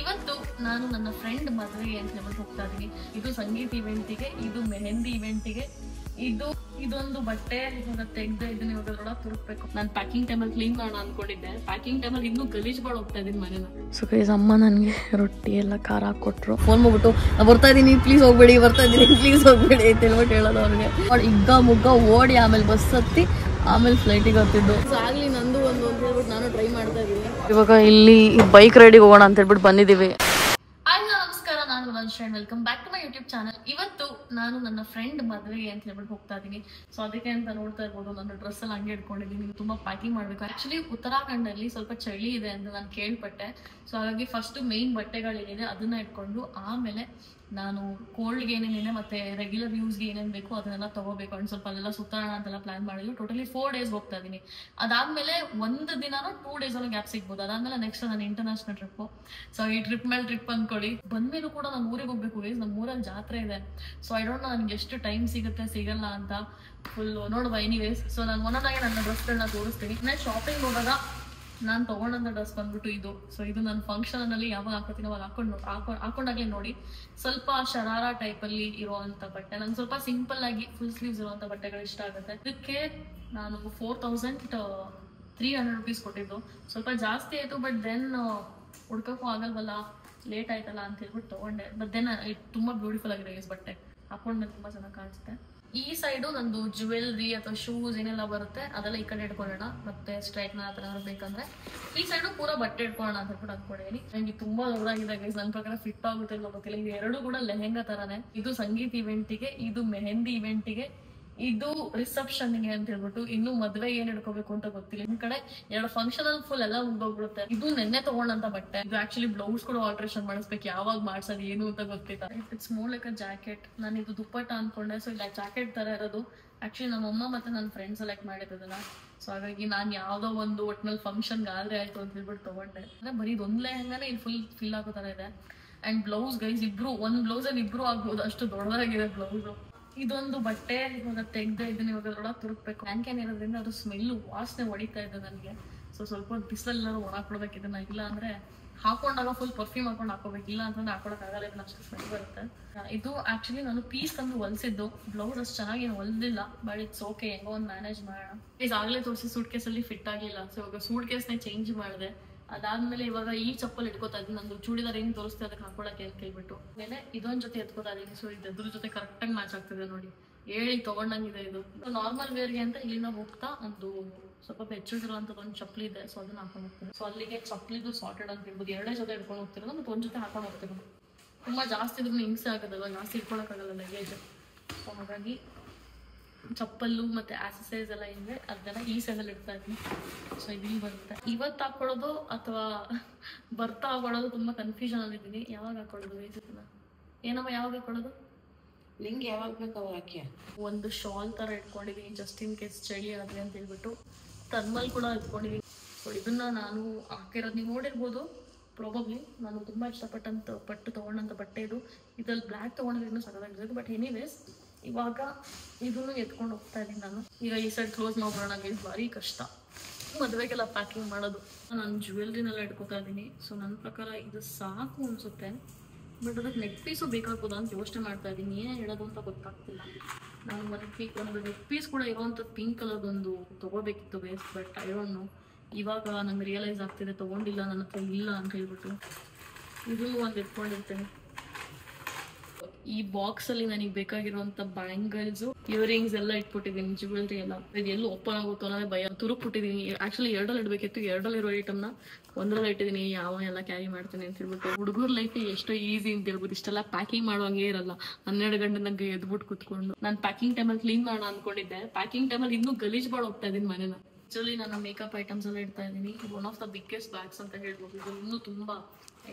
ಇವತ್ತು ನಾನು ನನ್ನ ಫ್ರೆಂಡ್ ಮದುವೆಗೆ ಅಂತ ಹೇಳಿ ಹೋಗ್ತಾ ಇದೀನಿ. ಇದು ಸಂಗೀತ ಇವೆಂಟಿಗೆ, ಇದು ಮೆಹಂದಿ ಇವೆಂಟಿಗೆ, ಇದೊಂದು ಬಟ್ಟೆ ಇವಾಗ ತೆಗ್ದು ಇದನ್ನ ಇವಾಗ ತುರುಕ್ಬೇಕು. ನಾನು ಪ್ಯಾಕಿಂಗ್ ಟೈಮಲ್ಲಿ ಕ್ಲೀನ್ ಮಾಡೋಣ ಅನ್ಕೊಂಡಿದ್ದೆ. ಪ್ಯಾಕಿಂಗ್ ಟೈಮಲ್ಲಿ ಇನ್ನೂ ಗಲೀಜ್ ಮಾಡಿ ಹೋಗ್ತಾ ಇದೀನಿ ಮನೇನ. ಸೊ ಗೈಸ್, ಅಮ್ಮ ನನಗೆ ರೊಟ್ಟಿ ಎಲ್ಲ ಖಾರ ಹಾಕೊಟ್ರು. ಫೋನ್ ಮಾಡ್ಬಿಟ್ಟು ಬರ್ತಾ ಇದೀನಿ ಪ್ಲೀಸ್ ಹೋಗ್ಬೇಡಿ, ಬರ್ತಾ ಇದೀನಿ ಪ್ಲೀಸ್ ಹೋಗ್ಬೇಡಿ ಅಂತ ಹೇಳ್ಬಿಟ್ಟು ಹೇಳೋದು ಅವ್ರಿಗೆ. ಇಗ್ಗ ಮುಗ್ಗ ಓಡಿ ಆಮೇಲೆ ಬಸ್ ಹತ್ತಿ ಆಮೇಲೆ ಫ್ಲೈಟಿಗೆ ಹತ್ತಿದ್ದು. ಆಗ್ಲಿ ನಂದು ಒಂದು ಅಂತ ಹೇಳ್ಬಿಟ್ಟು ನಾನು ಟ್ರೈ ಮಾಡ್ತಾ ಇದೀನಿ. ಇವಾಗ ಇಲ್ಲಿ ಬೈಕ್ ರೈಡಿಗೆ ಹೋಗೋಣ ಅಂತ ಹೇಳ್ಬಿಟ್ಟು ಬಂದಿದ್ದೀವಿ. ನಮಸ್ಕಾರ, ನಾನು Vamsha and welcome back to my YouTube channel. ಇವತ್ತು ನಾನು ನನ್ನ ಫ್ರೆಂಡ್ ಮದುವೆಗೆ ಅಂತ ಹೇಳ್ಬಿಟ್ಟು ಹೋಗ್ತಾ ಇದೀನಿ. ಸೊ ಅದಕ್ಕೆ ಅಂತ ನೋಡ್ತಾ ಇರ್ಬೋದು, ನನ್ನ ಡ್ರೆಸ್ ಎಲ್ಲ ಹಂಗೆ ಇಟ್ಕೊಂಡಿದ್ದೀನಿ. ತುಂಬಾ ಪ್ಯಾಕಿಂಗ್ ಮಾಡ್ಬೇಕು. ಆಕ್ಚುಲಿ ಉತ್ತರಾಖಂಡ್ ಅಲ್ಲಿ ಸ್ವಲ್ಪ ಚಳಿ ಇದೆ ಅಂತ ನಾನು ಕೇಳ್ಪಟ್ಟೆ. ಸೊ ಹಾಗಾಗಿ ಫಸ್ಟ್ ಮೇನ್ ಬಟ್ಟೆಗಳೇನಿದೆ ಅದನ್ನ ಇಟ್ಕೊಂಡು ಆಮೇಲೆ ನಾನು ಕೋಲ್ಡ್ಗೆ ಏನೇನಿದೆ ಮತ್ತೆ ರೆಗ್ಯುಲರ್ ಯೂಸ್ಗೆ ಏನೇನು ಬೇಕು ಅದನ್ನೆಲ್ಲ ತಗೋಬೇಕು ಅಂಡ್ ಸ್ವಲ್ಪ ಅಲ್ಲೆಲ್ಲ ಸುತ್ತಾಡೋಣ ಅಂತೆಲ್ಲ ಪ್ಲಾನ್ ಮಾಡಿದ್ರು. ಟೋಟಲಿ 4 days ಹೋಗ್ತಾ ಇದೀನಿ. ಅದಾದ್ಮೇಲೆ ಒಂದು ದಿನಾನು 2 days ಅಲ್ಲಿ ಗ್ಯಾಪ್ ಸಿಗ್ಬೋದು. ಅದಾದ್ಮೇಲೆ ನೆಕ್ಸ್ಟ್ ನಾನು ಇಂಟರ್ನ್ಯಾಷನಲ್ ಟ್ರಿಪ್. ಸೊ ಈ ಟ್ರಿಪ್ ಮೇಲೆ ಟ್ರಿಪ್ ಅನ್ಕೊಳ್ಳಿ. ಬಂದ್ಮೇಲೂ ಕೂಡ ನಾನು ಊರಿಗೆ ಹೋಗ್ಬೇಕು. ನಮ್ಮ ಊರಲ್ಲಿ ಜಾತ್ರೆ ಇದೆ. ಸೊ ಐ ಡೋಂಟ್ ನೋ ನನಗೆ ಎಷ್ಟು ಟೈಮ್ ಸಿಗುತ್ತೆ ಸಿಗಲ್ಲ ಅಂತ ಫುಲ್ ನೋಡುವ. ಎನಿವೇಸ್, ಸೊ ನಾನು ಒಂದೊಂದಾಗಿ ನನ್ನ ಡ್ರೆಸ್ಗಳನ್ನ ತೋರಿಸ್ತೀನಿ. ನೆಕ್ಸ್ಟ್ ಶಾಪಿಂಗ್ ಹೋದಾಗ ನಾನು ತಗೊಂಡಂತ ಡ್ರೆಸ್ ಬಂದ್ಬಿಟ್ಟು ಇದು. ಸೊ ಇದು ನನ್ನ ಫಂಕ್ಷನ್ ಅಲ್ಲಿ ಯಾವಾಗ ಹಾಕೋತೀನಿ ಅವಾಗ ಹಾಕೊಂಡಾಗ್ಲೇ ನೋಡಿ. ಸ್ವಲ್ಪ ಶರಾರಾ ಟೈಪ್ ಅಲ್ಲಿ ಇರುವಂತ ಬಟ್ಟೆ, ನಂಗೆ ಸ್ವಲ್ಪ ಸಿಂಪಲ್ ಆಗಿ ಫುಲ್ ಸ್ಲೀವ್ಸ್ ಇರುವಂತ ಬಟ್ಟೆಗಳು ಇಷ್ಟ ಆಗುತ್ತೆ. ಇದಕ್ಕೆ ನಾನು 4300 rupees ಕೊಟ್ಟಿದ್ದು. ಸ್ವಲ್ಪ ಜಾಸ್ತಿ ಆಯ್ತು, ಬಟ್ ದೆನ್ ಹುಡ್ಕಕ್ಕೂ ಆಗಲ್ವಲ್ಲ, ಲೇಟ್ ಆಯ್ತಲ್ಲ ಅಂತ ಹೇಳ್ಬಿಟ್ಟು ತಗೊಂಡೆ. ಬಟ್ ದೆನ್ ತುಂಬಾ ಬ್ಯೂಟಿಫುಲ್ ಆಗಿದೆ ಈ ಬಟ್ಟೆ, ಹಾಕೊಂಡ್ಮೇಲೆ ತುಂಬಾ ಚೆನ್ನಾಗಿ ಕಾಣಿಸುತ್ತೆ. ಈ ಸೈಡು ನಂದು ಜ್ಯುವೆಲ್ರಿ ಅಥವಾ ಶೂಸ್ ಏನೆಲ್ಲ ಬರುತ್ತೆ ಅದೆಲ್ಲ ಈ ಕಡೆ ಇಟ್ಕೊಳ್ಳೋಣ. ಮತ್ತೆ ಸ್ಟ್ರೈಟ್ನ ಆ ಥರ ಬೇಕಂದ್ರೆ ಈ ಸೈಡು ಪೂರ ಬಟ್ಟೆ ಇಟ್ಕೊಳ್ಳೋಣ ಅಂತ ಹೇಳ್ಬಿಟ್ಟು ಅನ್ಕೊಂಡಿದ್ದೀನಿ. ನನಗೆ ತುಂಬಾ ದೊಡ್ಡದಾಗಿದೆ ಗೈಸ್, ನನ್ನ ಪ್ರಕಾರ ಫಿಟ್ ಆಗುತ್ತೆ ಇಲ್ಲ ಗೊತ್ತಿಲ್ಲ. ಇದು ಎರಡು ಕೂಡ ಲೆಹೆಂಗಾ ತರಾನೇ. ಇದು ಸಂಗೀತ ಇವೆಂಟಿಗೆ, ಇದು ಮೆಹಂದಿ ಇವೆಂಟಿಗೆ, ಇದು ರಿಸೆಪ್ಷನ್ಗೆ ಅಂತ ಹೇಳ್ಬಿಟ್ಟು. ಇನ್ನು ಮದ್ವೆ ಏನ್ ಹಿಡ್ಕೋಬೇಕು ಅಂತ ಗೊತ್ತಿಲ್ಲ. ನಿಮ್ ಕಡೆ 2 ಫಂಕ್ಷನ್ ಅಲ್ಲಿ ಫುಲ್ ಎಲ್ಲ ಮುಗ್ದೋಗ್ಬಿಡುತ್ತೆ. ಇದು ನೆನ್ನೆ ತಗೊಂಡಂತ ಬಟ್ಟೆ. ಇದು ಆಕ್ಚುಲಿ ಬ್ಲೌಸ್ ಕೂಡ ಆಲ್ಟ್ರೇಷನ್ ಮಾಡಿಸ್ಬೇಕು, ಯಾವಾಗ ಮಾಡ್ಸೋದು ಏನು ಅಂತ ಗೊತ್ತಿಲ್ಲ. It's more like a jacket. ನಾನು ಇದು ದುಪ್ಪಟ್ಟ ಅನ್ಕೊಂಡೆ. ಸೊ ಇಲ್ಲ ಜಾಕೆಟ್ ತರ ಇರೋದು. ಆಕ್ಚುಲಿ ನಮ್ಮಮ್ಮ ಮತ್ತೆ ನನ್ನ ಫ್ರೆಂಡ್ ಸೆಲೆಕ್ಟ್ ಮಾಡಿದ್ದಲ್ಲ. ಸೊ ಹಾಗಾಗಿ ನಾನು ಯಾವ್ದೋ ಒಂದು ಒಟ್ನಲ್ಲಿ ಫಂಕ್ಷನ್ಗೆ ಆದ್ರೆ ಆಯ್ತು ಅಂತ ಹೇಳ್ಬಿಟ್ಟು ತಗೊಂಡೆ. ಅಂದ್ರೆ ಬರೀ ಇದೊಂದ್ ಲೆಹಂಗಾನೇ ಇಲ್ಲಿ ಫುಲ್ ಫಿಲ್ ಆಗೋ ತರ ಇದೆ. ಅಂಡ್ ಬ್ಲೌಸ್ ಗೈಸ್ ಇಬ್ರು ಒಂದ್ ಬ್ಲೌಸ್ ಅಲ್ಲಿ ಇಬ್ರು ಆಗ್ಬೋದು, ಅಷ್ಟು ದೊಡ್ಡದಾಗಿದೆ ಬ್ಲೌಸ್. ಇದೊಂದು ಬಟ್ಟೆ ಇವಾಗ ತೆಗ್ದು ಇದನ್ನ ಇವಾಗ ತುರುಕ್ಬೇಕು. ಕ್ಯಾನ್ ಇರೋದ್ರಿಂದ ಅದು ಸ್ಮೆಲ್ಲು ವಾಸನೆ ಹೊಡಿತಾ ಇದೆ ನನಗೆ. ಸೊ ಸ್ವಲ್ಪ ಬಿಸಿಲೆಲ್ಲ ಒಣಾಕೊಡ್ಬೇಕು ಇದನ್ನ. ಇಲ್ಲ ಅಂದ್ರೆ ಹಾಕೊಂಡಾಗ ಫುಲ್ ಪರ್ಫ್ಯೂಮ್ ಹಾಕೊಂಡು ಹಾಕೋಬೇಕು. ಇಲ್ಲ ಅಂತಂದ್ರೆ ಹಾಕೊಳಕ್ ಆಗಲ್ಲ, ಇದನ್ನ ಅಷ್ಟು ಸ್ಮೆಲ್ ಬರುತ್ತೆ. ಇದು ಆಕ್ಚುಲಿ ನಾನು ಪೀಸ್ ತಂದು ಹೊಲ್ಸಿದ್ದು. ಬ್ಲೌಸ್ ಅಷ್ಟು ಚೆನ್ನಾಗಿ ಏನು ಹೊಲ್ದಿಲ್ಲ, ಬಟ್ ಇಟ್ಸ್ ಓಕೆ, ಹೆಂಗೋ ಒಂದು ಮ್ಯಾನೇಜ್ ಮಾಡೋಣ. ಈಸ್ ಆಗ್ಲೇ ತೋರಿಸಿ ಸೂಟ್ ಕೇಸಲ್ಲಿ ಫಿಟ್ ಆಗಿಲ್ಲ. ಸೊ ಇವಾಗ ಸೂಟ್ ಕೇಸ್ನೇ ಚೇಂಜ್ ಮಾಡಿದೆ. ಅದಾದ್ಮೇಲೆ ಇವಾಗ ಈ ಚಪ್ಪಲ್ ಇಟ್ಕೋತಾ ಇದ್ದೀನಿ. ನಂದು ಚೂಡಿದಾರ್ ಏನ್ ತೋರಿಸ್ತಾ ಅದಕ್ಕೆ ಹಾಕೊಳಕ್ಕೆ ಅಂತ ಕೇಳ್ಬಿಟ್ಟು ಮೇಲೆ ಇದೊಂದ್ ಜೊತೆ ಎತ್ಕೋತಾ ಇದೀನಿ. ಸೊ ಇದ್ರ ಜೊತೆ ಕರೆಕ್ಟ್ ಆಗಿ ಮ್ಯಾಚ್ ಆಗ್ತಿದೆ ನೋಡಿ, ಹೇಳಿ ತಗೊಂಡಂಗಿದೆ ಇದು. ನಾರ್ಮಲ್ ವೇರ್ಗೆ ಅಂತ ಇಲ್ಲಿಂದ ಹೋಗ್ತಾ ಒಂದು ಸ್ವಲ್ಪ ಬೆಚ್ಚಗಿರುವಂತದ್ದು ಒಂದು ಚಪ್ಪಲಿ ಇದೆ. ಸೊ ಅದನ್ನ ಹಾಕೊಂಡು ಹೋಗ್ತೀನಿ. ಸೊ ಅಲ್ಲಿಗೆ ಚಪ್ಪಲಿದು ಸಾರ್ಟೆಡ್ ಅಂತ ಹೇಳ್ಬೋದು. 2 ಜೊತೆ ಇಟ್ಕೊಂಡು ಹೋಗ್ತಿರೋದು ಮತ್ತೆ ಒಂದ್ ಜೊತೆ ಹಾಕೊಂಡು ಹೋಗ್ತಿರೋದು. ತುಂಬಾ ಜಾಸ್ತಿ ಇದ್ರೂ ಹಿಂಸೆ ಆಗೋದಲ್ಲ, ಜಾಸ್ತಿ ಇಟ್ಕೊಳಕ್ಕಾಗಲ್ಲ ಲಗೇಜ್. ಸೊ ಹಾಗಾಗಿ ಚಪ್ಪಲ್ಲು ಮತ್ತೆ ಆಕ್ಸಸೈಸ್ ಎಲ್ಲ ಇದೆ, ಅದನ್ನ ಈ ಸೈಡಲ್ಲಿ ಇಡ್ತಾ ಇದ್ದೀನಿ. ಸೊ ಇಲ್ಲಿ ಬರುತ್ತೆ. ಇವತ್ತು ಹಾಕೊಳ್ಳೋದು ಅಥವಾ ಬರ್ತಾ ಹಾಕೊಳ್ಳೋದು ತುಂಬಾ ಕನ್ಫ್ಯೂಷನ್ ಆಗಿದ್ದೀನಿ. ಯಾವಾಗ ಹಾಕೊಳ್ಳೋದು ಇದನ್ನ? ಏನಮ್ಮ ಯಾವಾಗ ಹಾಕೊಳ್ಳೋದು? ನಿಂಗೆ ಯಾವಾಗ ಬೇಕು ಅವಾಗ ಹಾಕಿ. ಒಂದು ಶಾಲ್ ತರ ಇಟ್ಕೊಂಡಿದ್ದೀನಿ, ಜಸ್ಟ್ ಇನ್ ಕೇಸ್ ಚಳಿ ಆದ್ರೆ ಅಂತ ಹೇಳ್ಬಿಟ್ಟು. ಥರ್ಮಲ್ ಕೂಡ ಇಟ್ಕೊಂಡಿದ್ದೀನಿ. ಸೊ ಇದನ್ನ ನಾನು ಹಾಕಿರೋದು ನೀವು ನೋಡಿರ್ಬೋದು ಪ್ರಾಬಬ್ಲಿ. ನಾನು ತುಂಬಾ ಪಟ್ಟು ತಗೊಂಡಂತ ಬಟ್ಟೆ ಇದು. ಇದ್ರಲ್ಲಿ ಬ್ಲ್ಯಾಕ್ ತಗೊಂಡಿದ್ರೆ ಇನ್ನೂ ಸರಿಯಾಗಿರೋದು. ಬಟ್ ಎನಿವೇಸ್ ಇವಾಗ ಇದನ್ನು ಎತ್ಕೊಂಡು ಹೋಗ್ತಾ ಇದ್ದೀನಿ ನಾನು. ಈಗ ಈ ಸೈಡ್ ಕ್ಲೋಸ್ ಮಾಡೋಣ ಗೈಸ್, ಭಾರಿ ಕಷ್ಟ ಮದುವೆಗೆಲ್ಲ ಪ್ಯಾಕಿಂಗ್ ಮಾಡೋದು. ನಾನು ಜ್ಯುವೆಲ್ರಿನೆಲ್ಲ ಇಟ್ಕೋತಾ ಇದ್ದೀನಿ. ಸೊ ನನ್ನ ಪ್ರಕಾರ ಇದು ಸಾಕು ಅನ್ಸುತ್ತೆ, ಬಟ್ ಅದಕ್ಕೆ ನೆಕ್ ಪೀಸು ಬೇಕಾಗ್ಬೋದಾ ಅಂತ ಯೋಚನೆ ಮಾಡ್ತಾ ಇದ್ದೀನಿ. ಏನೇ ಹೇಳೋದು ಅಂತ ಗೊತ್ತಾಗ್ತಿಲ್ಲ. ನಾನು ಒಂದು ನೆಕ್ ಪೀಸ್ ಕೂಡ ಇರೋವಂಥದ್ದು ಪಿಂಕ್ ಕಲರ್ದೊಂದು ತೊಗೋಬೇಕಿತ್ತು waste, but I don't know. ಇವಾಗ ನಂಗೆ ರಿಯಲೈಸ್ ಆಗ್ತಿದೆ ತೊಗೊಂಡಿಲ್ಲ, ನನ್ನ ಹತ್ರ ಇಲ್ಲ ಅಂತ ಹೇಳ್ಬಿಟ್ಟು. ಇದನ್ನು ಒಂದು ಇಟ್ಕೊಂಡಿರ್ತೇನೆ. ಈ ಬಾಕ್ಸ್ ಅಲ್ಲಿ ನನಗೆ ಬೇಕಾಗಿರುವಂತ ಬ್ಯಾಂಗಲ್ಸ್, ಇಯರಿಂಗ್ಸ್ ಎಲ್ಲ ಇಟ್ಬಿಟ್ಟಿದ್ದೀನಿ, ಜ್ಯುವೆಲ್ರಿ ಎಲ್ಲ. ಇದು ಎಲ್ಲೂ ಓಪನ್ ಆಗುತ್ತೋ ಅನ್ನೋದೇ ಭಯ. ತುರುಕ್ಬಿಟ್ಟಿದ್ದೀನಿ. ಆಕ್ಚುಲಿ 2 ಇಡಬೇಕಿತ್ತು, 2 ಇರೋ ಐಟಮ್ನ 1 ಇಟ್ಟಿದ್ದೀನಿ. ಯಾವ ಎಲ್ಲ ಕ್ಯಾರಿ ಮಾಡ್ತೀನಿ ಅಂತ ಹೇಳ್ಬಿಟ್ಟು. ಹುಡುಗರ ಲೈಫ್ ಎಷ್ಟೋ ಈಸಿ ಅಂತ ಹೇಳ್ಬೋದು. ಇಷ್ಟೆಲ್ಲ ಪ್ಯಾಕಿಂಗ್ ಮಾಡುವಂಗೆ ಇರಲ್ಲ. 12 ಗಂಟೆ ನಂಗೆ ಎದ್ಬಿಟ್ಟು ಕುತ್ಕೊಂಡು. ನಾನು ಪ್ಯಾಕಿಂಗ್ ಟೈಮಲ್ಲಿ ಕ್ಲೀನ್ ಮಾಡೋಣ ಅನ್ಕೊಂಡಿದ್ದೆ. ಪ್ಯಾಕಿಂಗ್ ಟೈಮಲ್ಲಿ ಇನ್ನೂ ಗಲೀಜ್ ಮಾಡಿ ಹೋಗ್ತಾ ಇದ್ದೀನಿ ಮನೇನ. ಆಕ್ಚುಲಿ ನನ್ನ ಮೇಕಪ್ ಐಟಮ್ಸ್ ಎಲ್ಲ ಇಡ್ತಾ ಇದ್ದೀನಿ. One of the biggest bags ಅಂತ ಹೇಳ್ಬೋದು. ಇದು ಇನ್ನೂ ತುಂಬಾ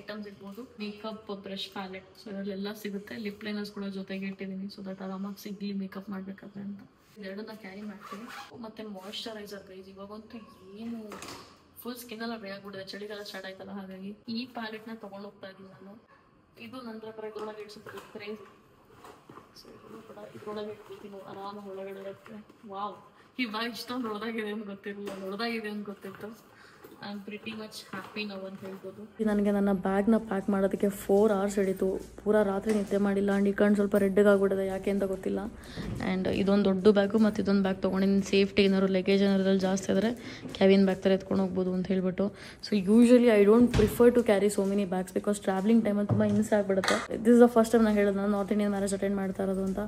ಐಟಮ್ಸ್ ಇರ್ಬೋದು. ಮೇಕಪ್, ಬ್ರಷ್, ಪ್ಯಾಲೆಟ್, ಸೊ ಇದರಲ್ಲೆಲ್ಲ ಸಿಗುತ್ತೆ. ಲಿಪ್ ಲೈನರ್ಸ್ ಕೂಡ ಜೊತೆಗೆ ಇಟ್ಟಿದ್ದೀನಿ, ಸೊ ದಟ್ ಆರಾಮಾಗಿ ಸಿಗ್ಲಿ ಮೇಕಪ್ ಮಾಡ್ಬೇಕಾದ್ರೆ ಅಂತ. ಎರಡನ್ನ ಕ್ಯಾರಿ ಮಾಡ್ತೀನಿ. ಮತ್ತೆ ಮಾಯಿಶ್ಚರೈಸರ್ ಗೈಸ್, ಇವಾಗಂತೂ ಏನು ಫುಲ್ ಸ್ಕಿನ್ ಎಲ್ಲ ಡ್ರೈ ಆಗ್ಬಿಟ್ಟಿದೆ, ಚಳಿಗಾಲ ಸ್ಟಾರ್ಟ್ ಆಯ್ತಲ್ಲ. ಹಾಗಾಗಿ ಈ ಪ್ಯಾಲೆಟ್ನ ತೊಗೊಂಡು ಹೋಗ್ತಾ ಇದ್ದೀನಿ ನಾನು. ಇದು ನನ್ನ ಪ್ರಕಾರ ಇದ್ರೊಳಗೆ ಇಡ್ಸುತ್ತೆ ಕ್ರೇಜ್. ಸೊ ಇದನ್ನು ಕೂಡ ಇದ್ರೊಳಗೆ ಇಟ್ಬಿಡ್ತೀನಿ ಆರಾಮಾಗಿ ಒಳಗಡೆ ಇರುತ್ತೆ. ವಾವ್, ಈ ಬ್ಯಾಗ್ ಇಷ್ಟೊಂದು ದೊಡ್ಡದಾಗಿದೆ ಅಂತ ಗೊತ್ತಿರಲಿಲ್ಲ. ದೊಡ್ಡದಾಗಿದೆ ಅಂತ ಗೊತ್ತಿತ್ತು. I am pretty much happy ನಾವು ಅಂತ ಹೇಳ್ಬೋದು. ನನಗೆ ನನ್ನ ಬ್ಯಾಗ್ನ ಪ್ಯಾಕ್ ಮಾಡೋದಕ್ಕೆ 4 hours ಹಿಡಿತು. ಪೂರಾ ರಾತ್ರಿ ನಿದ್ದೆ ಮಾಡಿಲ್ಲ. ಆ್ಯಂಡ್ ಈ ಕಣ್ಣು ಸ್ವಲ್ಪ ರೆಡ್ಗಾಗ್ಬಿಟ್ಟಿದೆ, ಯಾಕೆ ಅಂತ ಗೊತ್ತಿಲ್ಲ. ಆ್ಯಂಡ್ ಇದೊಂದು ದೊಡ್ಡ ಬ್ಯಾಗು ಮತ್ತು ಇದೊಂದು ಬ್ಯಾಗ್ ತೊಗೊಂಡಿದ್ದೀನಿ. ಸೇಫ್ಟಿ ಏನಾದ್ರು ಲಗೇಜ್ ಏನಾದ್ರಲ್ಲಿ ಜಾಸ್ತಿ ಆದರೆ ಕ್ಯಾಬಿನ್ ಬ್ಯಾಗ್ ಥರ ಎತ್ಕೊಂಡು ಹೋಗ್ಬೋದು ಅಂತ ಹೇಳ್ಬಿಟ್ಟು. So usually I don't prefer to carry so many bags because travelling ಟೈಮಲ್ಲಿ ತುಂಬ ಹಿಂಸೆ ಆಗಿಬಿಡುತ್ತೆ. This is the first time ನಾನು ಹೇಳಿದೆ ನಾನು ನಾರ್ತ್ ಇಂಡಿಯನ್ ಮ್ಯಾರೇಜ್ ಅಟೆಂಡ್ ಮಾಡ್ತಾ ಇರೋದು ಅಂತ.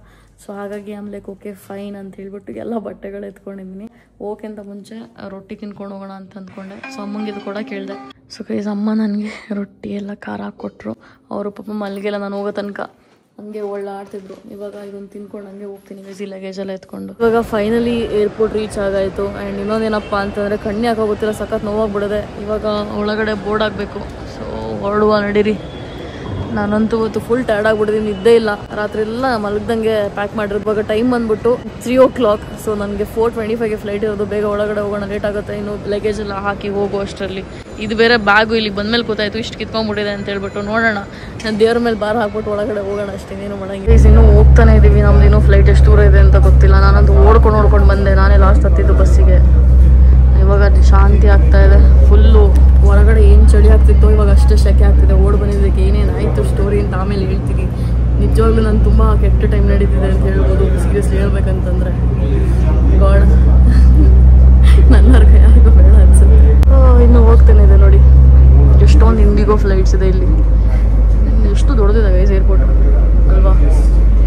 ಸೊ ಹಾಗಾಗಿ ಆಮ್ ಲೈಕ್ ಓಕೆ ಫೈನ್ ಅಂತ ಹೇಳ್ಬಿಟ್ಟು ಎಲ್ಲ ಬಟ್ಟೆಗಳು ಎತ್ಕೊಂಡಿದ್ದೀನಿ. ಹೋಗೋಕ್ಕಿಂತ ಮುಂಚೆ ರೊಟ್ಟಿ ತಿನ್ಕೊಂಡು ಹೋಗೋಣ ಅಂತ ಅಂದ್ಕೊಂಡೆ. ಸೊ ಅಮ್ಮಂಗೆ ಇದು ಕೂಡ ಕೇಳಿದೆ. ಸೊ ಗೈಸ್ ಅಮ್ಮ ನನಗೆ ರೊಟ್ಟಿ ಎಲ್ಲ ಖಾರ ಹಾಕ್ಕೊಟ್ರು. ಅವರು ಪಾಪ ಮಲ್ಗೆಲ್ಲ ನಾನು ಹೋಗೋ ತನಕ ಹಂಗೆ ಆಡ್ತಿದ್ರು. ಇವಾಗ ಇದೊಂದು ತಿನ್ಕೊಂಡು ಹಂಗೆ ಹೋಗ್ತೀನಿ ಗೈಸ್, ಲಗೇಜ್ ಎಲ್ಲ ಎತ್ಕೊಂಡು. ಇವಾಗ ಫೈನಲಿ ಏರ್ಪೋರ್ಟ್ ರೀಚ್ ಆಗಾಯಿತು. ಆ್ಯಂಡ್ ಇನ್ನೊಂದೇನಪ್ಪ ಅಂತಂದರೆ ಕಣ್ಣು ಯಾಕಾಗೋತ್ತಿಲ್ಲ, ಸಖತ್ ನೋವಾಗ್ಬಿಡದೆ. ಇವಾಗ ಒಳಗಡೆ ಬೋರ್ಡ್ ಆಗಬೇಕು. ಸೊ ಹೊರಡುವ ನಡೀರಿ. ನಾನಂತೂ ಇವತ್ತು ಫುಲ್ ಟಯರ್ಡ್ ಆಗಿಬಿಟ್ಟಿದ್ದೀನಿ, ನಿದ್ದೆ ಇಲ್ಲ. ರಾತ್ರಿ ಎಲ್ಲ ಮಲಗ್ದಂಗೆ ಪ್ಯಾಕ್ ಮಾಡಿರೋದು. ಇವಾಗ ಟೈಮ್ ಬಂದ್ಬಿಟ್ಟು 3 o'clock. ಸೊ ನನಗೆ 4:25ಗೆ ಫ್ಲೈಟ್ ಇರೋದು. ಬೇಗ ಒಳಗಡೆ ಹೋಗೋಣ, ಲೇಟ್ ಆಗುತ್ತೆ. ಇನ್ನು ಲಗೇಜ್ ಎಲ್ಲ ಹಾಕಿ ಹೋಗೋ ಅಷ್ಟರಲ್ಲಿ ಇದು ಬೇರೆ ಬ್ಯಾಗು ಇಲ್ಲಿ ಬಂದಮೇಲೆ ಕೂತಾಯಿತು, ಇಷ್ಟು ಕಿತ್ಕೊಂಡ್ಬಿಟ್ಟಿದೆ ಅಂತ ಹೇಳ್ಬಿಟ್ಟು. ನೋಡೋಣ, ನಾನು ದೇವ್ರ ಮೇಲೆ ಬಾರ ಹಾಕ್ಬಿಟ್ಟು ಒಳಗಡೆ ಹೋಗೋಣ ಅಷ್ಟೇ, ಇನ್ನೇನು ಮಾಡೋಂಗಿಲ್ಲ. ಇನ್ನೂ ಹೋಗ್ತಾನೆ ಇದ್ದೀವಿ. ನಮ್ದು ಇನ್ನೂ ಫ್ಲೈಟ್ ಎಷ್ಟು ದೂರ ಇದೆ ಅಂತ ಗೊತ್ತಿಲ್ಲ. ನಾನಂತೂ ಓಡ್ಕೊಂಡು ಬಂದೆ. ನಾನೇ ಲಾಸ್ಟ್ ಹತ್ತಿದ್ದು ಬಸ್ಸಿಗೆ. ಇವಾಗ ಶಾಂತಿ ಆಗ್ತಾ ಇದೆ ಫುಲ್ಲು. ಹೊರಗಡೆ ಏನು ಚಳಿ ಆಗ್ತಿತ್ತು, ಇವಾಗ ಅಷ್ಟೇ ಸೆಕೆ ಆಗ್ತಿದೆ. ಓಡ್ ಬಂದಿದ್ದಕ್ಕೆ ಏನೇನಾಯಿತು ಸ್ಟೋರಿ ಅಂತ ಆಮೇಲೆ ಹೇಳ್ತೀನಿ. ನಿಜವಾಗ್ಲೂ ನಾನು ತುಂಬ ಕೆಟ್ಟ ಟೈಮ್ ನಡೀತಿದೆ ಅಂತ ಹೇಳ್ಬೋದು, ಸೀರಿಯಸ್ಲಿ ಹೇಳ್ಬೇಕಂತಂದರೆ. ಗಾಡ್ ನನ್ನ ಕೈ ಯಾರಿಗೂ ಬೇಡ ಅನ್ಸುತ್ತೆ. ಇನ್ನು ಹೋಗ್ತಾನೆ ಇದೆ ನೋಡಿ, ಎಷ್ಟೊಂದು ಇಂಡಿಗೋ ಫ್ಲೈಟ್ಸ್ ಇದೆ ಇಲ್ಲಿ. ಎಷ್ಟು ದೊಡ್ಡದಿದೆ ಗೈಸ್ ಏರ್ಪೋರ್ಟ್ ಅಲ್ವಾ.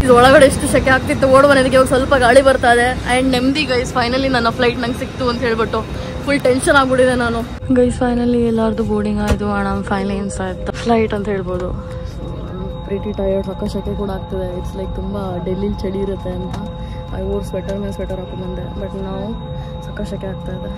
ಇದು ಒಳಗಡೆ ಎಷ್ಟು ಸೆಕೆ ಆಗ್ತಿತ್ತು, ಓಡ್ ಬಂದಿದ್ದಕ್ಕೆ ಇವಾಗ ಸ್ವಲ್ಪ ಗಾಳಿ ಬರ್ತಾ ಇದೆ. ಆ್ಯಂಡ್ ನೆಮ್ಮದಿ ಗೈಸ್, ಫೈನಲಿ ನನ್ನ ಫ್ಲೈಟ್ ನಂಗೆ ಸಿಕ್ತು ಅಂತ ಹೇಳ್ಬಿಟ್ಟು ಫುಲ್ ಟೆನ್ಷನ್ ಆಗ್ಬಿಟ್ಟಿದೆ ನಾನು. ಗೈಸ್ ಫೈನಲಿ ಎಲ್ಲರದು ಬೋರ್ಡಿಂಗ್ ಆಯಿತು. ಆ್ಯಂಡ್ ಫೈನಲಿ ಇನ್ಸಾಯ್ತು ಫ್ಲೈಟ್ ಅಂತ ಹೇಳ್ಬೋದು. ಪ್ರಿಟಿ ಟಯರ್ಡ್, ಸಕ್ಕ ಸೆಕೆ ಕೂಡ ಆಗ್ತದೆ. ಇಟ್ಸ್ ಲೈಕ್ ತುಂಬ ಡೆಲ್ಲಿಲಿ ಚಳಿ ಇರುತ್ತೆ ಅಂತ ಐ ಓರ್ ಸ್ವೆಟರ್ ಮೇಲೆ ಸ್ವೆಟರ್ ಹಾಕೊಂಡ್ಬಂದೆ. ಬಟ್ ನಾವು ಸಕ್ಕ ಸೆಕೆ ಆಗ್ತಾ ಇದೆ.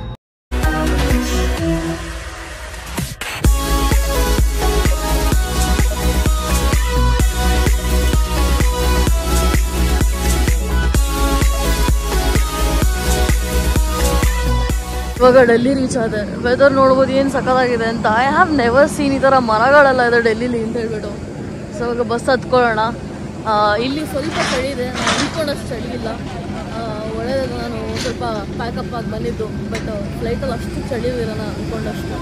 ಇವಾಗ ಡೆಲ್ಲಿ ರೀಚ್ ಆದೆ. ವೆದರ್ ನೋಡ್ಬೋದು ಏನು ಸಕ್ಕತ್ತಾಗಿದೆ ಅಂತ. ಐ ಹ್ಯಾವ್ ನೆವರ್ ಸೀನ್ ಈ ಥರ ಮರಗಳೆಲ್ಲ ಇದೆ ಡೆಲ್ಲಿಲಿ ಅಂತ ಹೇಳ್ಬಿಟ್ಟು. ಸೊ ಇವಾಗ ಬಸ್ ಹತ್ಕೊಳ್ಳೋಣ. ಇಲ್ಲಿ ಸ್ವಲ್ಪ ಚಳಿ ಇದೆ, ನಾನು ಅಂದ್ಕೊಂಡಷ್ಟು ಚಳಿ ಇಲ್ಲ. ಒಳ್ಳೆಯದು, ನಾನು ಸ್ವಲ್ಪ ಪ್ಯಾಕಪ್ ಆಗಿ ಬಂದಿದ್ದು. ಬಟ್ ಫ್ಲೈಟಲ್ಲಿ ಅಷ್ಟು ಚಳಿ ಇರೋಣ ಅಂದ್ಕೊಂಡಷ್ಟು.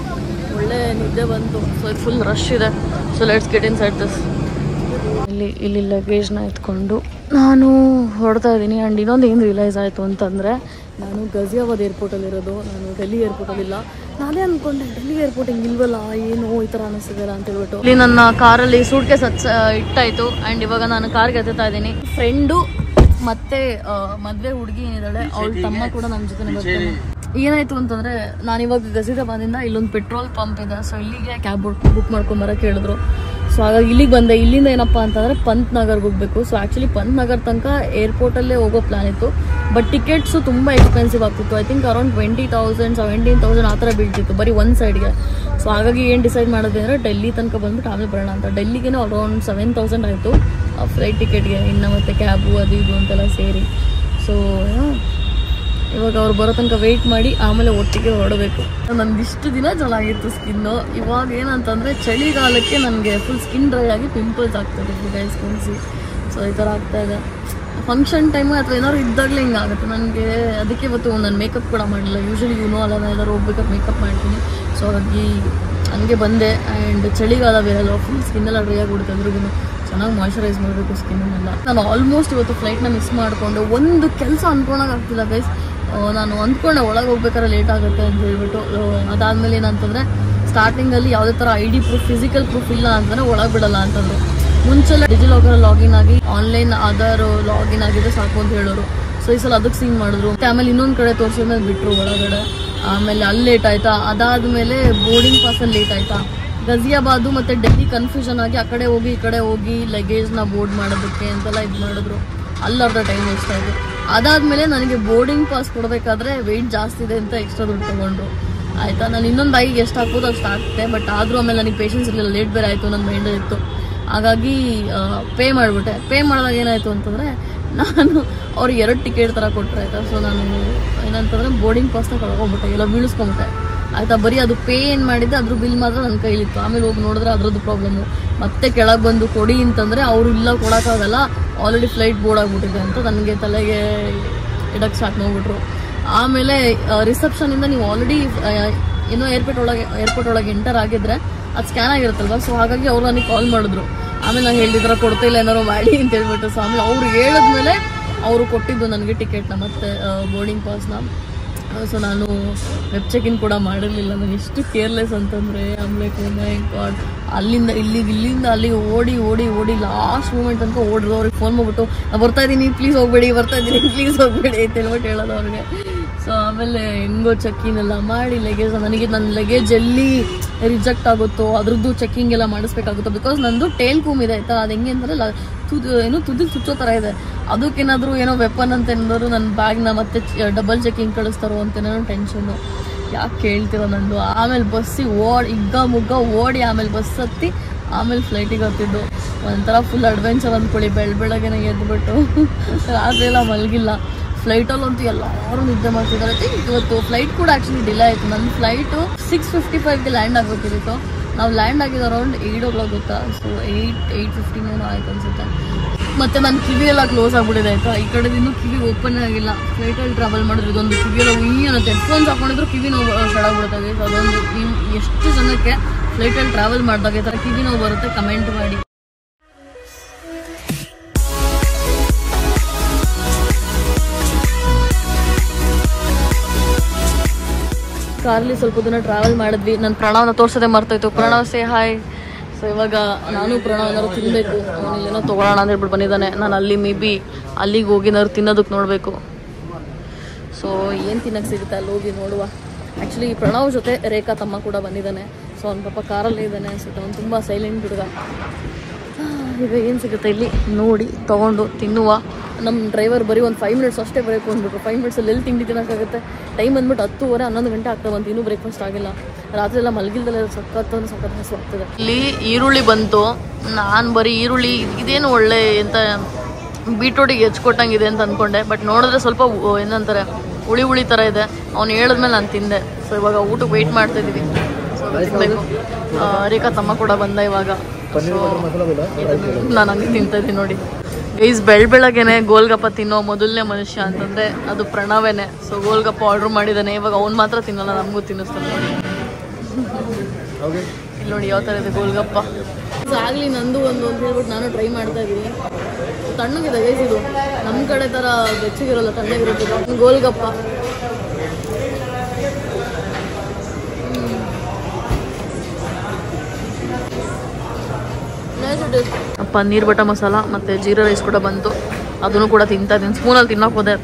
ಒಳ್ಳೆ ನಿದ್ದೆ ಬಂತು. ಸೊ ಇದು ಫುಲ್ ರಶ್ ಇದೆ. So let's get in side this. ಇಲ್ಲಿ ಲಗೇಜ್ನ ಎತ್ಕೊಂಡು ನಾನು ಹೊರಡ್ತಾ ಇದ್ದೀನಿ. ಆ್ಯಂಡ್ ಇನ್ನೊಂದು ಏನು ರಿಯಲೈಸ್ ಆಯಿತು ಅಂತಂದರೆ, ನಾನು ಗಜಿಯಾಬಾದ್ ಏರ್ಪೋರ್ಟಲ್ಲಿರೋದು, ನಾನು ಡೆಲ್ಲಿ ಏರ್ಪೋರ್ಟಲ್ಲಿಲ್ಲ. ನಾನೇ ಅಂದ್ಕೊಂಡೆ ಡೆಲ್ಲಿ ಏರ್ಪೋರ್ಟ್ ಹಿಂಗೆ ಇಲ್ವಲ್ಲ, ಏನು ಈ ಥರ ಅನ್ನಿಸ್ತಿದೆಲ್ಲ ಅಂತ ಹೇಳ್ಬಿಟ್ಟು. ಇಲ್ಲಿ ನನ್ನ ಕಾರಲ್ಲಿ ಸೂಟ್ ಕೇಸ್ ಇಟ್ಟಾಯಿತು. ಆ್ಯಂಡ್ ಇವಾಗ ನಾನು ಕಾರ್ಗೆ ಎತ್ತಾ ಇದ್ದೀನಿ. ಫ್ರೆಂಡು ಮತ್ತು ಮದುವೆ ಹುಡುಗಿ ಏನಿದ್ದಾಳೆ ಅವಳ ತಮ್ಮ ಕೂಡ ನಮ್ಮ ಜೊತೆ ಬರ್ತಾನೆ. ಏನಾಯಿತು ಅಂತಂದರೆ, ನಾನಿವಾಗ ಗಜಿಯಾಬಾದಿಂದ ಇಲ್ಲೊಂದು ಪೆಟ್ರೋಲ್ ಪಂಪ್ ಇದೆ. ಸೊ ಇಲ್ಲಿಗೆ ಕ್ಯಾಬ್ ಬುಕ್ ಮಾಡ್ಕೊಂಬರೋಕೆ ಹೇಳಿದ್ರು. ಸೊ ಹಾಗಾಗಿ ಇಲ್ಲಿಗೆ ಬಂದೆ. ಇಲ್ಲಿಂದ ಏನಪ್ಪ ಅಂತಂದರೆ ಪಂತ್ ನಗರ್ಗೆ ಹೋಗಬೇಕು. ಸೊ ಆ್ಯಕ್ಚುಲಿ ಪಂತ್ ನಗರ್ ತನಕ ಏರ್ಪೋರ್ಟಲ್ಲೇ ಹೋಗೋ ಪ್ಲಾನ್ ಇತ್ತು. ಬಟ್ ಟಿಕೆಟ್ಸು ತುಂಬ ಎಕ್ಸ್ಪೆನ್ಸಿವ್ ಆಗ್ತಿತ್ತು. ಐ ಥಿಂಕ್ ಅರೌಂಡ್ 20,000 17,000 ಆ ಥರ ಬೀಳ್ತಿತ್ತು ಬರೀ ಒಂದು ಸೈಡ್ಗೆ. ಸೊ ಹಾಗಾಗಿ ಏನು ಡಿಸೈಡ್ ಮಾಡಿದ್ವಿ ಅಂದರೆ ಡೆಲ್ಲಿ ತನಕ ಬಂದ್ಬಿಟ್ಟು ಆಮೇಲೆ ಬರೋಣ ಅಂತ. ಡೆಲ್ಲಿಗೆ ಅರೌಂಡ್ 7,000 ಆಯಿತು ಫ್ಲೈಟ್ ಟಿಕೆಟ್ಗೆ, ಇನ್ನು ಮತ್ತು ಕ್ಯಾಬು ಅದು ಇದು ಅಂತೆಲ್ಲ ಸೇರಿ. ಸೊ ಇವಾಗ ಅವ್ರು ಬರೋ ತನಕ ವೆಯ್ಟ್ ಮಾಡಿ ಆಮೇಲೆ ಒಟ್ಟಿಗೆ ಹೊರಡಬೇಕು. ನನಗೆ ಇಷ್ಟು ದಿನ ಚೆನ್ನಾಗಿತ್ತು ಸ್ಕಿನ್ನು. ಇವಾಗ ಏನಂತಂದರೆ ಚಳಿಗಾಲಕ್ಕೆ ನನಗೆ ಫುಲ್ ಸ್ಕಿನ್ ಡ್ರೈ ಆಗಿ ಪಿಂಪಲ್ಸ್ ಆಗ್ತದೆ ಗೈಸ್ ಸ್ಕಿನ್ಸಿ. ಸೊ ಈ ಥರ ಆಗ್ತಾಯಿದೆ. ಫಂಕ್ಷನ್ ಟೈಮು ಅಥವಾ ಏನಾದ್ರು ಇದ್ದಾಗಲೇ ಹಿಂಗೆ ಆಗುತ್ತೆ ನನಗೆ. ಅದಕ್ಕೆ ಇವತ್ತು ನಾನು ಮೇಕಪ್ ಕೂಡ ಮಾಡಲಿಲ್ಲ. ಯೂಶ್ವಲಿ ಅಲ್ಲ, ನಾನು ಎಲ್ಲರೂ ಹೋಗ್ಬೇಕಾದ್ರೆ ಮೇಕಪ್ ಮಾಡ್ತೀನಿ. ಸೊ ಹಾಗಾಗಿ ಹಂಗೆ ಬಂದೆ. ಆ್ಯಂಡ್ ಚಳಿಗಾಲ ಬೇರೆ ಅಲ್ವಾ, ಫುಲ್ ಸ್ಕಿನ್ನೆಲ್ಲ ಡ್ರೈ ಆಗಿಬಿಡುತ್ತೆ. ಅದ್ರಿಗೂ ಚೆನ್ನಾಗಿ ಮಾಯ್ಶ್ಚರೈಸ್ ಮಾಡಬೇಕು ಸ್ಕಿನ್ನೆಲ್ಲ. ನಾನು ಆಲ್ಮೋಸ್ಟ್ ಇವತ್ತು ಫ್ಲೈಟ್ನ ಮಿಸ್ ಮಾಡಿಕೊಂಡು ಒಂದು ಕೆಲಸ ಅಂದ್ಕೊಳಕ್ಕಾಗ್ತಿಲ್ಲ ಗೈಸ್. ನಾನು ಅಂದ್ಕೊಂಡೆ ಒಳಗೆ ಹೋಗ್ಬೇಕಾದ್ರೆ ಲೇಟ್ ಆಗುತ್ತೆ ಅಂತ ಹೇಳ್ಬಿಟ್ಟು. ಅದಾದಮೇಲೆ ಏನಂತಂದರೆ, ಸ್ಟಾರ್ಟಿಂಗಲ್ಲಿ ಯಾವುದೇ ಥರ ID ಪ್ರೂಫ್, ಫಿಸಿಕಲ್ ಪ್ರೂಫ್ ಇಲ್ಲ ಅಂತಂದರೆ ಒಳಗೆ ಬಿಡಲ್ಲ ಅಂತಂದರು. ಮುಂಚೆಲ್ಲ ಡಿಜಿಲಾಕರ್ ಲಾಗಿನ್ ಆಗಿ ಆನ್ಲೈನ್ ಆಧಾರ್ ಲಾಗಿನ್ ಆಗಿದ್ರೆ ಸಾಕು ಅಂತ ಹೇಳೋರು. ಸೊ ಈ ಸಲ ಅದಕ್ಕೆ ಸೀನ್ ಮಾಡಿದ್ರು. ಆಮೇಲೆ ಇನ್ನೊಂದು ಕಡೆ ತೋರಿಸಿದ್ಮೇಲೆ ಬಿಟ್ಟರು ಒಳಗಡೆ. ಆಮೇಲೆ ಅಲ್ಲಿ ಲೇಟ್ ಆಯಿತಾ, ಅದಾದಮೇಲೆ ಬೋರ್ಡಿಂಗ್ ಪಾಸಲ್ಲಿ ಲೇಟ್ ಆಯಿತಾ. ಗಜಿಯಾಬಾದು ಮತ್ತು ಡೆಲ್ಲಿ ಕನ್ಫ್ಯೂಷನ್ ಆಗಿ ಆ ಕಡೆ ಹೋಗಿ ಈ ಕಡೆ ಹೋಗಿ ಲಗೇಜ್ನ ಬೋರ್ಡ್ ಮಾಡೋದಕ್ಕೆ ಅಂತೆಲ್ಲ ಇದು ಮಾಡಿದ್ರು. ಅಲ್ಲರ್ಧ ಟೈಮ್ ವೇಸ್ಟ್ ಆಯಿತು. ಅದಾದಮೇಲೆ ನನಗೆ ಬೋರ್ಡಿಂಗ್ ಪಾಸ್ ಕೊಡಬೇಕಾದ್ರೆ ವೆಯ್ಟ್ ಜಾಸ್ತಿ ಇದೆ ಅಂತ ಎಕ್ಸ್ಟ್ರಾ ದುಡ್ಡು ತೊಗೊಂಡ್ರು. ಆಯಿತಾ, ನಾನು ಇನ್ನೊಂದು ಬಾಯಿಗೆ ಎಷ್ಟು ಹಾಕ್ಬೋದು ಅಷ್ಟು ಹಾಕ್ತೆ. ಬಟ್ ಆದರೂ ಆಮೇಲೆ ನನಗೆ ಪೇಷನ್ಸ್ ಇರಲಿಲ್ಲ, ಲೇಟ್ ಬೇರೆ ಆಯಿತು, ನನ್ನ ಮೈಂಡಲ್ಲಿ ಇತ್ತು. ಹಾಗಾಗಿ ಪೇ ಮಾಡಿಬಿಟ್ಟೆ. ಪೇ ಮಾಡಿದಾಗ ಏನಾಯಿತು ಅಂತಂದರೆ, ನಾನು ಅವ್ರಿಗೆ 2 ಟಿಕೆಟ್ ಥರ ಕೊಟ್ಟರೆ ಆಯಿತಾ. ಸೊ ನಾನು ಏನಂತಂದರೆ ಬೋರ್ಡಿಂಗ್ ಪಾಸ್ನ ಕಳ್ಕೊಂಬಿಟ್ಟೆ, ಎಲ್ಲ ಬೀಳಿಸ್ಕೊಂಬಿಟ್ಟೆ ಆಯಿತಾ. ಬರೀ ಅದು ಪೇ ಏನು ಮಾಡಿದ್ದೆ ಅದ್ರ ಬಿಲ್ ಮಾತ್ರ ನನ್ನ ಕೈಲಿತ್ತು. ಆಮೇಲೆ ಹೋಗಿ ನೋಡಿದ್ರೆ ಅದರದ್ದು ಪ್ರಾಬ್ಲಮ್ಮು. ಮತ್ತೆ ಕೆಳಗೆ ಬಂದು ಕೊಡಿ ಅಂತಂದರೆ ಅವರು ಇಲ್ಲ ಕೊಡೋಕ್ಕಾಗಲ್ಲ, ಆಲ್ರೆಡಿ ಫ್ಲೈಟ್ ಬೋರ್ಡ್ ಆಗಿಬಿಟ್ಟಿದೆ ಅಂತ ನನಗೆ ತಲೆಗೆ ಇಡಕ್ಕೆ ಸ್ಟಾರ್ಟ್ ಮಾಡಿಬಿಟ್ರು. ಆಮೇಲೆ ರಿಸೆಪ್ಷನಿಂದ ನೀವು ಆಲ್ರೆಡಿ ಏನೋ ಏರ್ಪೋರ್ಟ್ ಒಳಗೆ ಎಂಟರ್ ಆಗಿದ್ರೆ ಅದು ಸ್ಕ್ಯಾನ್ ಆಗಿರುತ್ತಲ್ವ. ಸೊ ಹಾಗಾಗಿ ಅವ್ರು ನನಗೆ ಕಾಲ್ ಮಾಡಿದ್ರು. ಆಮೇಲೆ ನಾನು ಹೇಳಿದ್ರ ಕೊಡ್ತಾ ಇಲ್ಲ ಏನಾರು ಮಾಡಿ ಅಂತ ಹೇಳ್ಬಿಟ್ಟು. ಸೊ ಆಮೇಲೆ ಅವ್ರು ಹೇಳಿದ್ಮೇಲೆ ಅವರು ಕೊಟ್ಟಿದ್ದು ನನಗೆ ಟಿಕೆಟ್ನ ಮತ್ತು ಬೋರ್ಡಿಂಗ್ ಪಾಸ್ನ. ಸೊ ನಾನು ವೆಬ್ ಚೆಕ್ ಇನ್ ಕೂಡ ಮಾಡಿರಲಿಲ್ಲ. ನಾನು ಎಷ್ಟು ಕೇರ್ಲೆಸ್ ಅಂತಂದರೆ ಆಮೇಲೆ ಅಲ್ಲಿಂದ ಇಲ್ಲಿಂದ ಅಲ್ಲಿಗೆ ಓಡಿ ಲಾಸ್ಟ್ ಮೂಮೆಂಟ್ ತನಕ ಓಡಿದ್ರು. ಅವ್ರಿಗೆ ಫೋನ್ ಮಾಡ್ಬಿಟ್ಟು ನಾನು ಬರ್ತಾ ಇದ್ದೀನಿ ಪ್ಲೀಸ್ ಹೋಗ್ಬೇಡಿ ಅಂತ ಹೇಳ್ಬಿಟ್ಟು ಹೇಳೋದು ಅವ್ರಿಗೆ. ಸೊ ಆಮೇಲೆ ಹೆಂಗೋ ಚೆಕ್ಕಿಂಗ್ ಎಲ್ಲ ಮಾಡಿ ನನ್ನ ಲಗೇಜ್ ಎಲ್ಲಿ ರಿಜೆಕ್ಟ್ ಆಗುತ್ತೋ ಅದ್ರದ್ದು ಚೆಕ್ಕಿಂಗ್ ಎಲ್ಲ ಮಾಡಿಸ್ಬೇಕಾಗುತ್ತೋ. ಬಿಕಾಸ್ ನಂದು ಟೇಲ್ ಕೂಮ್ ಇದೆ ಆಯ್ತಾ, ಅದು ಹೆಂಗೆ ಅಂದರೆ ತುದಿಗೆ ಚುಚ್ಚೋ ಥರ ಇದೆ. ಅದಕ್ಕೇನಾದರೂ ಏನೋ ವೆಪನ್ ಅಂತ ಏನಾದ್ರು ನನ್ನ ಬ್ಯಾಗ್ನ ಮತ್ತೆ ಡಬಲ್ ಚೆಕಿಂಗ್ ಕಳಿಸ್ತಾರೋ ಅಂತೇನೋ ಟೆನ್ಷನ್ನು. ಯಾಕೆ ಕೇಳ್ತಿರೋ ನಂದು. ಆಮೇಲೆ ಬಸ್ಸಿಗೆ ಮುಗ್ಗ ಓಡಿ ಆಮೇಲೆ ಬಸ್ ಹತ್ತಿ ಆಮೇಲೆ ಫ್ಲೈಟಿಗೆ ಹತ್ತಿದ್ದು. ಒಂಥರ ಫುಲ್ ಅಡ್ವೆಂಚರ್ ಅಂದ್ಕೊಳ್ಳಿ. ಬೆಳಗ್ಗೆನೆ ಎದ್ಬಿಟ್ಟು ರಾತ್ರಿ ಎಲ್ಲ ಮಲಗಿಲ್ಲ. ಫ್ಲೈಟಲ್ಲಂತೂ ಎಲ್ಲರೂ ನಿದ್ದೆ ಮಾಡ್ತಿದ್ದಾರೆ. ಇವತ್ತು ಫ್ಲೈಟ್ ಕೂಡ ಆ್ಯಕ್ಚುಲಿ ಡಿಲೇ ಆಯಿತು. ನನ್ನ ಫ್ಲೈಟು 6:55ಗೆ ಲ್ಯಾಂಡ್ ಆಗಬೇಕಿತ್ತು. ನಾವು ಲ್ಯಾಂಡ್ ಆಗಿದ್ದು ಅರೌಂಡ್ 8 o'clock ಗೊತ್ತಾ. ಸೊ 8:15 ಆಯ್ತು ಅನ್ಸುತ್ತೆ. ಮತ್ತು ನನ್ನ ಕಿವಿ ಎಲ್ಲ ಕ್ಲೋಸ್ ಆಗಿಬಿಟ್ಟಿದೆ ಆಯಿತಾ. ಈ ಕಡೆದಿಂದ ಕಿವಿ ಓಪನ್ ಆಗಿಲ್ಲ. ಫ್ಲೈಟಲ್ಲಿ ಟ್ರಾವೆಲ್ ಮಾಡಿದ್ರೆ ಇದೊಂದು ಕಿವಿಯೆಲ್ಲ ಅನ್ನತ್ತೆ. ಹೆಡ್ಫೋನ್ಸ್ ಹಾಕೊಂಡಿದ್ರು ಕಿವಿ ನೋವು ಸಡಾಗ್ಬಿಡ್ತದೆ. ಸೊ ಅದೊಂದು ಎಷ್ಟು ಜನಕ್ಕೆ ಫ್ಲೈಟಲ್ಲಿ ಟ್ರಾವೆಲ್ ಮಾಡಿದಾಗ ಈ ಥರ ಕಿವಿ ನೋವು ಬರುತ್ತೆ ಕಮೆಂಟ್ ಮಾಡಿ. ಕಾರಲ್ಲಿ ಸ್ವಲ್ಪ ದಿನ ಟ್ರಾವೆಲ್ ಮಾಡಿದ್ವಿ. ನನ್ನ ಪ್ರಣವ್ನ ತೋರ್ಸೋದೇ ಮರ್ತೋಯ್ತು. Pranav say hi. ಸೊ ಇವಾಗ ನಾನು ಪ್ರಣವ್ ಏನಾದ್ರು ತಿನ್ನಬೇಕು. ಅವನಿಲ್ಲೇನೋ ತೊಗೊಳ್ಳೋಣ ಅಂತ ಹೇಳ್ಬಿಟ್ಟು ಬಂದಿದ್ದಾನೆ. ನಾನು ಅಲ್ಲಿಗೆ ಹೋಗಿ ಏನಾದ್ರು ತಿನ್ನೋದಕ್ಕೆ ನೋಡಬೇಕು. ಸೊ ಏನು ತಿನ್ನಕ್ಕೆ ಸಿಗುತ್ತೆ ಅಲ್ಲಿ ಹೋಗಿ ನೋಡುವ. ಆ್ಯಕ್ಚುಲಿ ಪ್ರಣವ್ ಜೊತೆ ರೇಖಾ ತಮ್ಮ ಕೂಡ ಬಂದಿದ್ದಾನೆ. ಸೊ ಅವ್ನ ಪಾಪ ಕಾರಲ್ಲೇ ಇದ್ದಾನೆ ಅನ್ಸುತ್ತೆ. ಅವ್ನು ತುಂಬ ಸೈಲೆಂಟ್ ಹುಡುಗ. ಈಗ ಏನು ಸಿಗುತ್ತೆ ಇಲ್ಲಿ ನೋಡಿ ತೊಗೊಂಡು ತಿನ್ನುವ. ನಮ್ಮ ಡ್ರೈವರ್ ಬರೀ ಒಂದು 5 minutes ಅಷ್ಟೇ ಬ್ರೇಕ್ ಅಂದ್ಬಿಟ್ರು. 5 minutಸಲ್ಲಿ ಎಲ್ಲಿ ತಿಂಡಿ ತಿನ್ನೋಕ್ಕಾಗುತ್ತೆ. ಟೈಮ್ ಬಂದ್ಬಿಟ್ಟು 10:30 11 ಗಂಟೆ ಆಗ್ತಾ ಬಂತು. ಇನ್ನೂ ಬ್ರೇಕ್ಫಾಸ್ಟ್ ಆಗಿಲ್ಲ. ರಾತ್ರಿ ಎಲ್ಲ ಮಲಗಿಲ್ದಲ್ಲ ಸಖತ್ ಹಸು ಆಗ್ತದೆ. ಇಲ್ಲಿ ಈರುಳ್ಳಿ ಬಂತು. ನಾನು ಬರೀ ಈರುಳ್ಳಿ ಇದೇನು ಒಳ್ಳೆ ಎಂತ ಬೀಟ್ರೋಟಿಗೆ ಹೆಚ್ಕೊಟ್ಟಂಗಿದೆ ಅಂತ ಅಂದ್ಕೊಂಡೆ. ಬಟ್ ನೋಡಿದ್ರೆ ಸ್ವಲ್ಪ ಏನಂತಾರೆ ಹುಳಿ ಥರ ಇದೆ. ಅವ್ನು ಹೇಳಿದ್ಮೇಲೆ ನಾನು ತಿಂದೆ. ಸೊ ಇವಾಗ ಊಟಕ್ಕೆ ವೆಯ್ಟ್ ಮಾಡ್ತಾ ಇದ್ದೀವಿ. ಸೊ ತಿನ್ನಬೇಕು. ರೇಖಾ ತಮ್ಮ ಕೂಡ ಬಂದ ಇವಾಗ. ನಾನು ಹಂಗೆ ತಿಂತಾ ಇದ್ದೀನಿ ನೋಡಿ ಗೈಸ್. ಬೆಳಗ್ಗೆನೆ ಗೋಲ್ಗಪ್ಪ ತಿನ್ನೋ ಮೊದಲನೇ ಮನುಷ್ಯ ಅಂತಂದರೆ ಅದು ಪ್ರಣವೇನೆ. ಸೊ ಗೋಲ್ಗಪ್ಪ ಆರ್ಡ್ರ್ ಮಾಡಿದ್ದಾನೆ. ಇವಾಗ ಅವ್ನು ಮಾತ್ರ ತಿನ್ನಲ್ಲ, ನಮಗೂ ತಿನ್ನಿಸ್ತಾನೆ. ಇಲ್ಲಿ ನೋಡಿ ಯಾವ ಥರ ಇದೆ ಗೋಲ್ಗಪ್ಪ. ಆಗಲಿ ನಂದು ಒಂದು ಅಂತ ಹೇಳ್ಬಿಟ್ಟು ನಾನು ಟ್ರೈ ಮಾಡ್ತಾ ಇದ್ದೀನಿ. ತಣ್ಣಗಿದೆ ಗೈಸ್. ಇದು ನಮ್ಮ ಕಡೆ ಥರ ಬೆಚ್ಚಗಿರೋಲ್ಲ, ತಣ್ಣಗಿರುತ್ತೆ ಗೋಲ್ಗಪ್ಪ. ಪನ್ನೀರ್ ಬಟರ್ ಮಸಾಲ ಮತ್ತು ಜೀರಾ ರೈಸ್ ಕೂಡ ಬಂತು. ಅದನ್ನು ಕೂಡ ತಿಂತಾ ಇದ್ದೀನಿ. ಸ್ಪೂನಲ್ಲಿ ತಿನ್ನೋಕೆ ಹೋದೆ,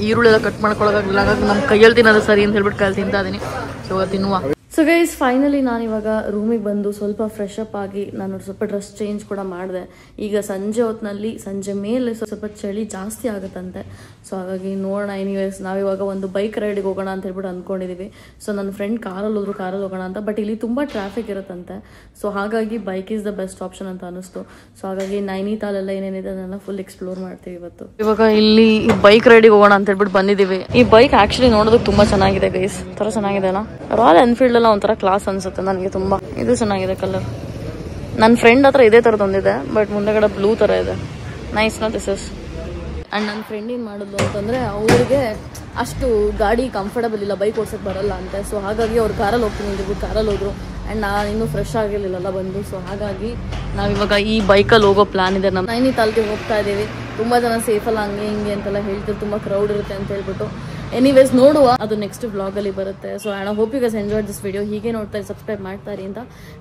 ಈರುಳ್ಳಿ ಎಲ್ಲ ಕಟ್ ಮಾಡ್ಕೊಳಕ್ಕಾಗಲಿಲ್ಲ. ಹಾಗಾಗಿ ನಮ್ಮ ಕೈಯಲ್ಲಿ ತಿನ್ನೋದು ಸರಿ ಅಂತ ಹೇಳ್ಬಿಟ್ಟು ಕೈಯಲ್ಲಿ ತಿಂತಾ ಇದ್ದೀನಿ. ಸೊ ತಿನ್ನುವ. ಸೊ ಗೈಸ್ ಫೈನಲಿ ನಾನಿವಾಗ ರೂಮಿಗೆ ಬಂದು ಸ್ವಲ್ಪ ಫ್ರೆಶ್ ಅಪ್ ಆಗಿ ನಾನು ಸ್ವಲ್ಪ ಡ್ರೆಸ್ ಚೇಂಜ್ ಕೂಡ ಮಾಡಿದೆ. ಈಗ ಸಂಜೆ ಮೇಲೆ ಸ್ವಲ್ಪ ಚಳಿ ಜಾಸ್ತಿ ಆಗುತ್ತಂತೆ. ಸೊ ಹಾಗಾಗಿ ನೋಡೋಣ. ಎನಿವೇಸ್ ನಾವಿವಾಗ ಒಂದು ಬೈಕ್ ರೈಡಿಗೆ ಹೋಗೋಣ ಅಂತ ಹೇಳ್ಬಿಟ್ಟು ಅಂದ್ಕೊಂಡಿದ್ದೀವಿ. ಸೊ ನನ್ನ ಫ್ರೆಂಡ್ ಕಾರಲ್ಲಿ ಹೋಗೋಣ ಅಂತ. ಬಟ್ ಇಲ್ಲಿ ತುಂಬ ಟ್ರಾಫಿಕ್ ಇರುತ್ತಂತೆ. ಸೊ ಹಾಗಾಗಿ bike is the best option ಅಂತ ಅನಿಸ್ತು. ಸೊ ಹಾಗಾಗಿ ನೈನಿತಾಲೆಲ್ಲ ಏನೇನಿದೆ ಅದನ್ನೆಲ್ಲ ಫುಲ್ ಎಕ್ಸ್ಪ್ಲೋರ್ ಮಾಡ್ತೀವಿ ಇವತ್ತು. ಇವಾಗ ಇಲ್ಲಿ ಬೈಕ್ ರೈಡಿಗೆ ಹೋಗೋಣ ಅಂತ ಹೇಳ್ಬಿಟ್ಟು ಬಂದಿದ್ದೀವಿ. ಈ ಬೈಕ್ ಆ್ಯಕ್ಚುಲಿ ನೋಡೋದಕ್ಕೆ ತುಂಬ ಚೆನ್ನಾಗಿದೆ ಗೈಸ್. ಥರ ಚೆನ್ನಾಗಿದೆ ಅಲ್ಲ. ರಾಯಲ್ ಎನ್ಫೀಲ್ಡ್ ಎಲ್ಲ ಒಂಥರ ಕ್ಲಾಸ್ ಅನ್ಸುತ್ತೆ ನನಗೆ ತುಂಬ. ಇದು ಚೆನ್ನಾಗಿದೆ ಕಲರ್. ನನ್ನ ಫ್ರೆಂಡ್ ಹತ್ರ ಇದೇ ಥರದ್ದು ಒಂದಿದೆ. ಬಟ್ ಮುಂದೆಗಡೆ ಬ್ಲೂ ಥರ ಇದೆ. ನೈಸ್ ನಾ ದಿಸ್ ಇಸ್. ಆ್ಯಂಡ್ ನನ್ನ ಫ್ರೆಂಡ್ ಏನು ಮಾಡೋದು ಅಂತಂದರೆ ಅವ್ರಿಗೆ ಅಷ್ಟು ಗಾಡಿ ಕಂಫರ್ಟಬಲ್ ಇಲ್ಲ, ಬೈಕ್ ಓಡ್ಸೋಕ್ಕೆ ಬರಲ್ಲ ಅಂತೆ. ಸೊ ಹಾಗಾಗಿ ಅವ್ರು ಕಾರಲ್ಲಿ ಹೋಗ್ತೀನಿ ಅಂದ್ಬಿಟ್ಟು ಕಾರಲ್ಲಿ ಹೋದ್ರು. ಆ್ಯಂಡ್ ನಾನು ಇನ್ನೂ ಫ್ರೆಶ್ ಆಗಿರಲಿಲ್ಲ ಬಂದು. ಸೊ ಹಾಗಾಗಿ ನಾವಿವಾಗ ಈ ಬೈಕಲ್ಲಿ ಹೋಗೋ ಪ್ಲಾನ್ ಇದೆ. ನಮ್ಮ ನೈನಿತಾಲ್ಗೆ ಹೋಗ್ತಾ ಇದ್ದೀವಿ. ತುಂಬ ಜನ ಸೇಫಲ್ಲ ಹಂಗೆ ಹಿಂಗೆ ಅಂತೆಲ್ಲ ಹೇಳ್ತಾರೆ. ತುಂಬ ಕ್ರೌಡ್ ಇರುತ್ತೆ ಅಂತ ಹೇಳ್ಬಿಟ್ಟು. ಎನಿವೇಸ್ ನೋಡುವ, ಅದು ನೆಕ್ಸ್ಟ್ ವ್ಲಾಗಲ್ಲಿ ಬರುತ್ತೆ. So I hope you guys enjoyed this video. ಹೀಗೆ ನೋಡ್ತಾ ಸಬ್ಸ್ಕ್ರೈಬ್ ಮಾಡ್ತಾರೆ ಅಂತ.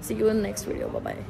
See you in next video. Bye.